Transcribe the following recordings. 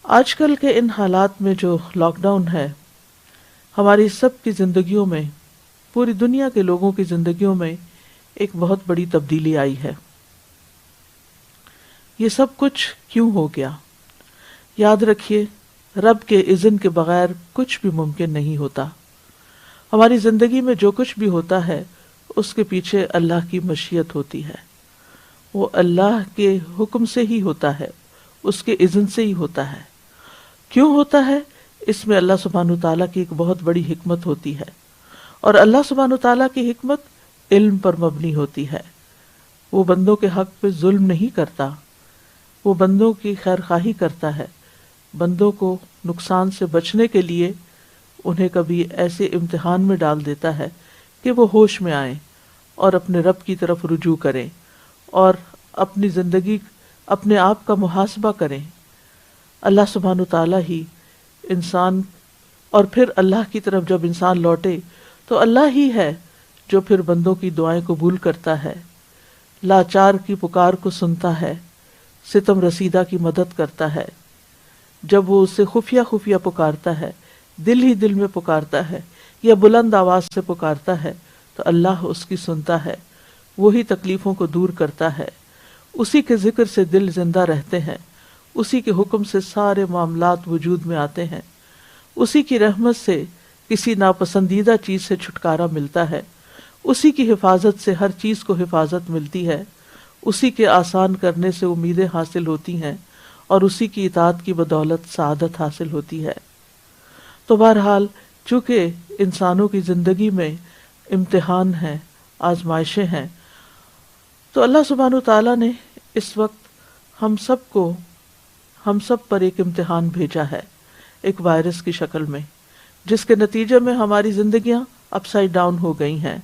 آج کل کے ان حالات میں جو لاک ڈاؤن ہے، ہماری سب کی زندگیوں میں، پوری دنیا کے لوگوں کی زندگیوں میں ایک بہت بڑی تبدیلی آئی ہے۔ یہ سب کچھ کیوں ہو گیا؟ یاد رکھیے، رب کے اذن کے بغیر کچھ بھی ممکن نہیں ہوتا۔ ہماری زندگی میں جو کچھ بھی ہوتا ہے اس کے پیچھے اللہ کی مشیت ہوتی ہے، وہ اللہ کے حکم سے ہی ہوتا ہے، اس کے اذن سے ہی ہوتا ہے۔ کیوں ہوتا ہے؟ اس میں اللہ سبحانہ تعالیٰ کی ایک بہت بڑی حکمت ہوتی ہے، اور اللہ سبحانہ تعالیٰ کی حکمت علم پر مبنی ہوتی ہے۔ وہ بندوں کے حق پہ ظلم نہیں کرتا، وہ بندوں کی خیر خواہی کرتا ہے، بندوں کو نقصان سے بچنے کے لیے انہیں کبھی ایسے امتحان میں ڈال دیتا ہے کہ وہ ہوش میں آئیں اور اپنے رب کی طرف رجوع کریں اور اپنی زندگی، اپنے آپ کا محاسبہ کریں۔ اللہ سبحانہ تعالیٰ ہی انسان، اور پھر اللہ کی طرف جب انسان لوٹے تو اللہ ہی ہے جو پھر بندوں کی دعائیں قبول کرتا ہے، لاچار کی پکار کو سنتا ہے، ستم رسیدہ کی مدد کرتا ہے۔ جب وہ اسے خفیہ خفیہ پکارتا ہے، دل ہی دل میں پکارتا ہے یا بلند آواز سے پکارتا ہے، تو اللہ اس کی سنتا ہے، وہی تکلیفوں کو دور کرتا ہے۔ اسی کے ذکر سے دل زندہ رہتے ہیں، اسی کے حکم سے سارے معاملات وجود میں آتے ہیں، اسی کی رحمت سے کسی ناپسندیدہ چیز سے چھٹکارا ملتا ہے، اسی کی حفاظت سے ہر چیز کو حفاظت ملتی ہے، اسی کے آسان کرنے سے امیدیں حاصل ہوتی ہیں، اور اسی کی اطاعت کی بدولت سعادت حاصل ہوتی ہے۔ تو بہرحال چونکہ انسانوں کی زندگی میں امتحان ہیں، آزمائشیں ہیں، تو اللہ سبحانہ تعالیٰ نے اس وقت ہم سب پر ایک امتحان بھیجا ہے، ایک وائرس کی شکل میں، جس کے نتیجے میں ہماری زندگیاں اپ سائڈ ڈاؤن ہو گئی ہیں۔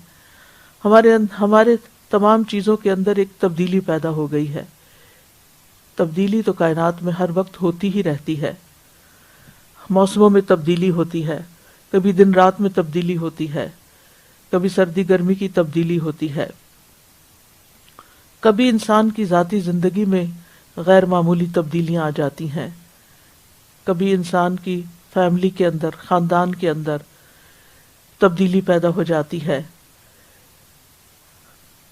ہمارے تمام چیزوں کے اندر ایک تبدیلی پیدا ہو گئی ہے۔ تبدیلی تو کائنات میں ہر وقت ہوتی ہی رہتی ہے۔ موسموں میں تبدیلی ہوتی ہے، کبھی دن رات میں تبدیلی ہوتی ہے، کبھی سردی گرمی کی تبدیلی ہوتی ہے، کبھی انسان کی ذاتی زندگی میں غیر معمولی تبدیلیاں آ جاتی ہیں، کبھی انسان کی فیملی کے اندر، خاندان کے اندر تبدیلی پیدا ہو جاتی ہے،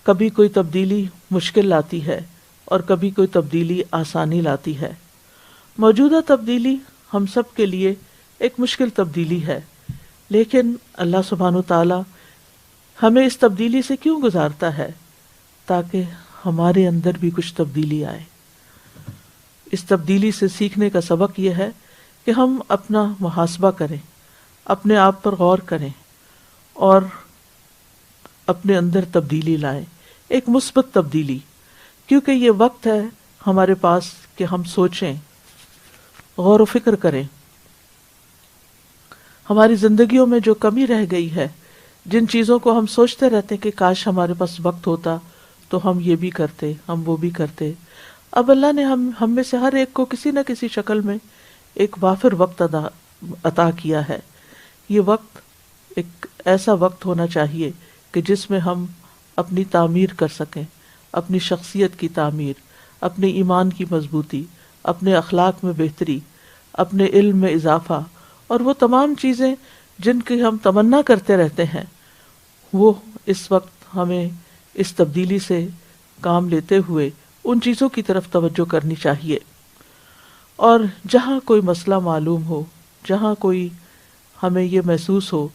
کبھی کوئی تبدیلی مشکل لاتی ہے اور کبھی کوئی تبدیلی آسانی لاتی ہے۔ موجودہ تبدیلی ہم سب کے لیے ایک مشکل تبدیلی ہے، لیکن اللہ سبحانہ تعالیٰ ہمیں اس تبدیلی سے کیوں گزارتا ہے؟ تاکہ ہمارے اندر بھی کچھ تبدیلی آئے۔ اس تبدیلی سے سیکھنے کا سبق یہ ہے کہ ہم اپنا محاسبہ کریں، اپنے آپ پر غور کریں اور اپنے اندر تبدیلی لائیں، ایک مثبت تبدیلی، کیونکہ یہ وقت ہے ہمارے پاس کہ ہم سوچیں، غور و فکر کریں۔ ہماری زندگیوں میں جو کمی رہ گئی ہے، جن چیزوں کو ہم سوچتے رہتے کہ کاش ہمارے پاس وقت ہوتا تو ہم یہ بھی کرتے، ہم وہ بھی کرتے، اب اللہ نے ہم میں سے ہر ایک کو کسی نہ کسی شکل میں ایک وافر وقت عطا کیا ہے۔ یہ وقت ایک ایسا وقت ہونا چاہیے کہ جس میں ہم اپنی تعمیر کر سکیں، اپنی شخصیت کی تعمیر، اپنے ایمان کی مضبوطی، اپنے اخلاق میں بہتری، اپنے علم میں اضافہ، اور وہ تمام چیزیں جن کی ہم تمنا کرتے رہتے ہیں، وہ اس وقت ہمیں اس تبدیلی سے کام لیتے ہوئے ان چیزوں کی طرف توجہ کرنی چاہیے۔ اور جہاں کوئی مسئلہ معلوم ہو، جہاں کوئی ہمیں یہ محسوس ہو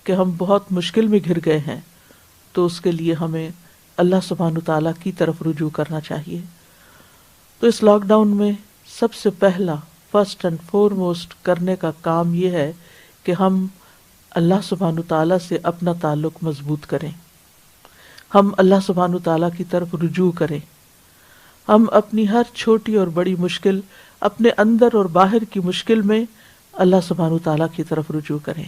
کہ ہم بہت مشکل میں گھر گئے ہیں، تو اس کے لیے ہمیں اللہ سبحانہ تعالیٰ کی طرف رجوع کرنا چاہیے۔ تو اس لاک ڈاؤن میں سب سے پہلا، فرسٹ اینڈ فورموسٹ کرنے کا کام یہ ہے کہ ہم اللہ سبحانہ تعالیٰ سے اپنا تعلق مضبوط کریں، ہم اللہ سبحانہ تعالیٰ کی طرف رجوع کریں، ہم اپنی ہر چھوٹی اور بڑی مشکل، اپنے اندر اور باہر کی مشکل میں اللہ سبحانہ تعالیٰ کی طرف رجوع کریں،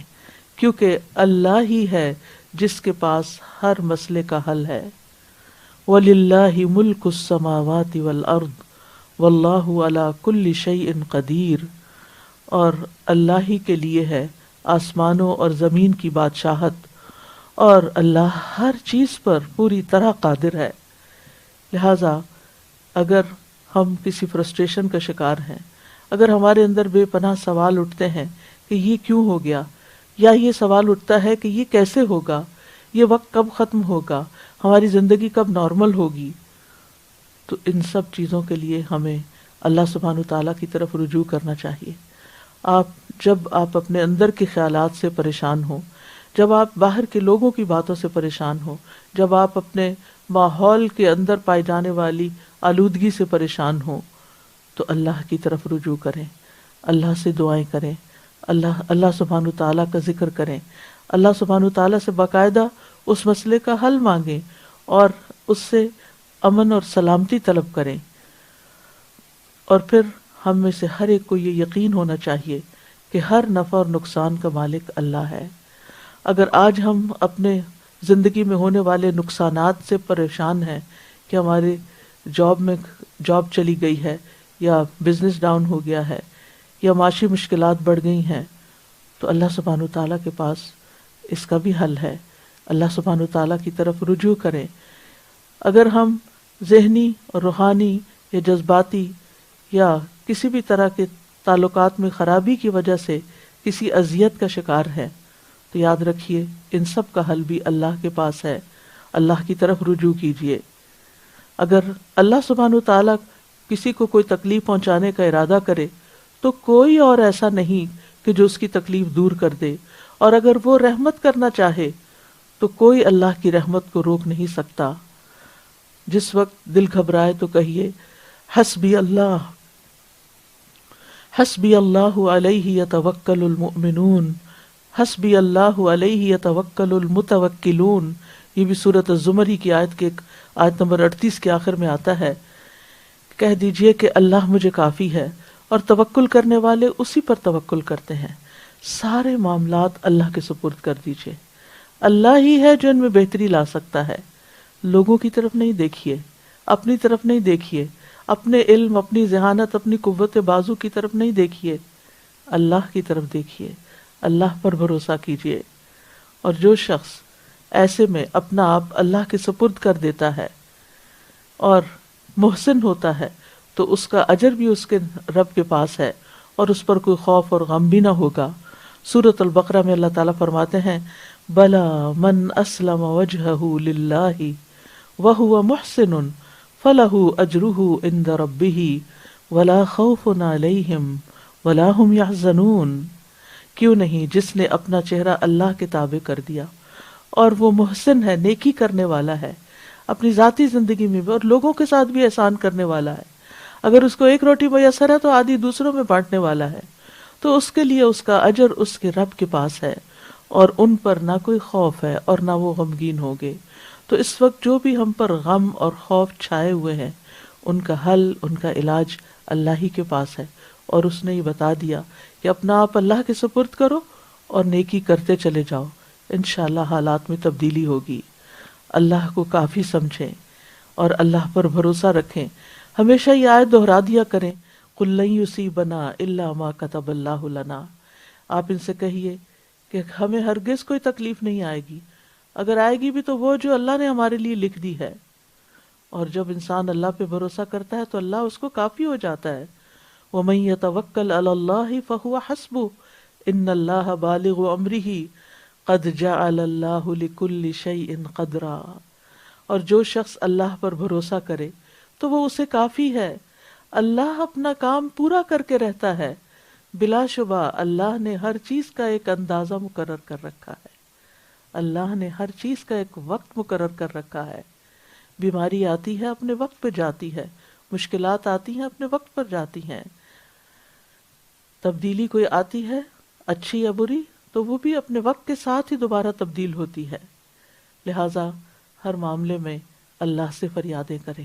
کیونکہ اللہ ہی ہے جس کے پاس ہر مسئلے کا حل ہے۔ وَلِلَّهِ مُلْكُ السَّمَاوَاتِ وَالْأَرْضِ وَاللَّهُ عَلَى كُلِّ شَيْءٍ قَدِيرٌ، اور اللہ ہی کے لیے ہے آسمانوں اور زمین کی بادشاہت، اور اللہ ہر چیز پر پوری طرح قادر ہے۔ لہذا اگر ہم کسی فرسٹریشن کا شکار ہیں، اگر ہمارے اندر بے پناہ سوال اٹھتے ہیں کہ یہ کیوں ہو گیا، یا یہ سوال اٹھتا ہے کہ یہ کیسے ہوگا، یہ وقت کب ختم ہوگا، ہماری زندگی کب نارمل ہوگی، تو ان سب چیزوں کے لیے ہمیں اللہ سبحانہ وتعالیٰ کی طرف رجوع کرنا چاہیے۔ جب آپ اپنے اندر کے خیالات سے پریشان ہوں، جب آپ باہر کے لوگوں کی باتوں سے پریشان ہوں، جب آپ اپنے ماحول کے اندر پائی جانے والی آلودگی سے پریشان ہوں، تو اللہ کی طرف رجوع کریں، اللہ سے دعائیں کریں، اللہ سبحانہ تعالیٰ کا ذکر کریں، اللہ سبحانہ تعالیٰ سے باقاعدہ اس مسئلے کا حل مانگیں اور اس سے امن اور سلامتی طلب کریں۔ اور پھر ہم میں سے ہر ایک کو یہ یقین ہونا چاہیے کہ ہر نفع اور نقصان کا مالک اللہ ہے۔ اگر آج ہم اپنے زندگی میں ہونے والے نقصانات سے پریشان ہیں کہ ہمارے جاب چلی گئی ہے، یا بزنس ڈاؤن ہو گیا ہے، یا معاشی مشکلات بڑھ گئی ہیں، تو اللہ سبحانہ تعالیٰ کے پاس اس کا بھی حل ہے۔ اللہ سبحانہ تعالیٰ کی طرف رجوع کریں۔ اگر ہم ذہنی اور روحانی یا جذباتی یا کسی بھی طرح کے تعلقات میں خرابی کی وجہ سے کسی اذیت کا شکار ہے، تو یاد رکھیے ان سب کا حل بھی اللہ کے پاس ہے۔ اللہ کی طرف رجوع کیجیے۔ اگر اللہ سبحانہ تعالیٰ کسی کو کوئی تکلیف پہنچانے کا ارادہ کرے تو کوئی اور ایسا نہیں کہ جو اس کی تکلیف دور کر دے، اور اگر وہ رحمت کرنا چاہے تو کوئی اللہ کی رحمت کو روک نہیں سکتا۔ جس وقت دل گھبرائے تو کہیے حسبی اللہ، حسبی اللہ علیہ یتوکل المؤمنون، حسبی اللہ علیہ یتوکل المتوکلون۔ یہ بھی سورۃ الزمر ہی کی آیت نمبر 38 کے آخر میں آتا ہے۔ کہہ دیجئے کہ اللہ مجھے کافی ہے، اور توکل کرنے والے اسی پر توکل کرتے ہیں۔ سارے معاملات اللہ کے سپرد کر دیجئے۔ اللہ ہی ہے جو ان میں بہتری لا سکتا ہے۔ لوگوں کی طرف نہیں دیکھیے، اپنی طرف نہیں دیکھیے، اپنے علم، اپنی ذہانت، اپنی قوت بازو کی طرف نہیں دیکھیے، اللہ کی طرف دیکھیے، اللہ پر بھروسہ کیجیے۔ اور جو شخص ایسے میں اپنا آپ اللہ کے سپرد کر دیتا ہے اور محسن ہوتا ہے تو اس کا اجر بھی اس کے رب کے پاس ہے، اور اس پر کوئی خوف اور غم بھی نہ ہوگا۔ سورۃ البقرہ میں اللہ تعالیٰ فرماتے ہیں بلا من اسلم وجہہ للہ وہو محسن فلہ اجرہ عند ربہ ولا خوف علیہم ولا ہم یحزنون۔ کیوں نہیں، جس نے اپنا چہرہ اللہ کے تابع کر دیا اور وہ محسن ہے، نیکی کرنے والا ہے، اپنی ذاتی زندگی میں بھی اور لوگوں کے ساتھ بھی احسان کرنے والا ہے۔ اگر اس کو ایک روٹی میسر ہے تو آدھی دوسروں میں بانٹنے والا ہے، تو اس کے لیے اس کا اجر اس کے رب کے پاس ہے، اور ان پر نہ کوئی خوف ہے اور نہ وہ غمگین ہوگے۔ تو اس وقت جو بھی ہم پر غم اور خوف چھائے ہوئے ہیں، ان کا حل، ان کا علاج اللہ ہی کے پاس ہے، اور اس نے یہ بتا دیا کہ اپنا آپ اللہ کے سپرد کرو اور نیکی کرتے چلے جاؤ، انشاءاللہ حالات میں تبدیلی ہوگی۔ اللہ کو کافی سمجھیں اور اللہ پر بھروسہ رکھیں۔ ہمیشہ یہ آیت دہرا دیا کریں، قُل لَن یُصِیبَنَا إِلَّا مَا كَتَبَ اللَّهُ لَنَا۔ آپ ان سے کہیے کہ ہمیں ہرگز کوئی تکلیف نہیں آئے گی، اگر آئے گی بھی تو وہ جو اللہ نے ہمارے لیے لکھ دی ہے۔ اور جب انسان اللہ پہ بھروسہ کرتا ہے تو اللہ اس کو کافی ہو جاتا ہے۔ وَمَن يَتَوَکَّلْ عَلَى اللَّهِ فَهُوَ حَسْبُهُ إِنَّ اللَّهَ بَالِغُ أَمْرِهِ قَدْ جَعَلَ اللَّهُ لِكُلِّ شَيْءٍ قَدْرًا۔ اور جو شخص اللہ پر بھروسہ کرے تو وہ اسے کافی ہے، اللہ اپنا کام پورا کر کے رہتا ہے۔ بلا شبہ اللہ نے ہر چیز کا ایک اندازہ مقرر کر رکھا ہے، اللہ نے ہر چیز کا ایک وقت مقرر کر رکھا ہے۔ بیماری آتی ہے اپنے وقت پہ جاتی ہے، مشکلات آتی ہیں اپنے وقت پر جاتی ہیں، تبدیلی کوئی آتی ہے اچھی یا بری تو وہ بھی اپنے وقت کے ساتھ ہی دوبارہ تبدیل ہوتی ہے۔ لہٰذا ہر معاملے میں اللہ سے فریادیں کریں۔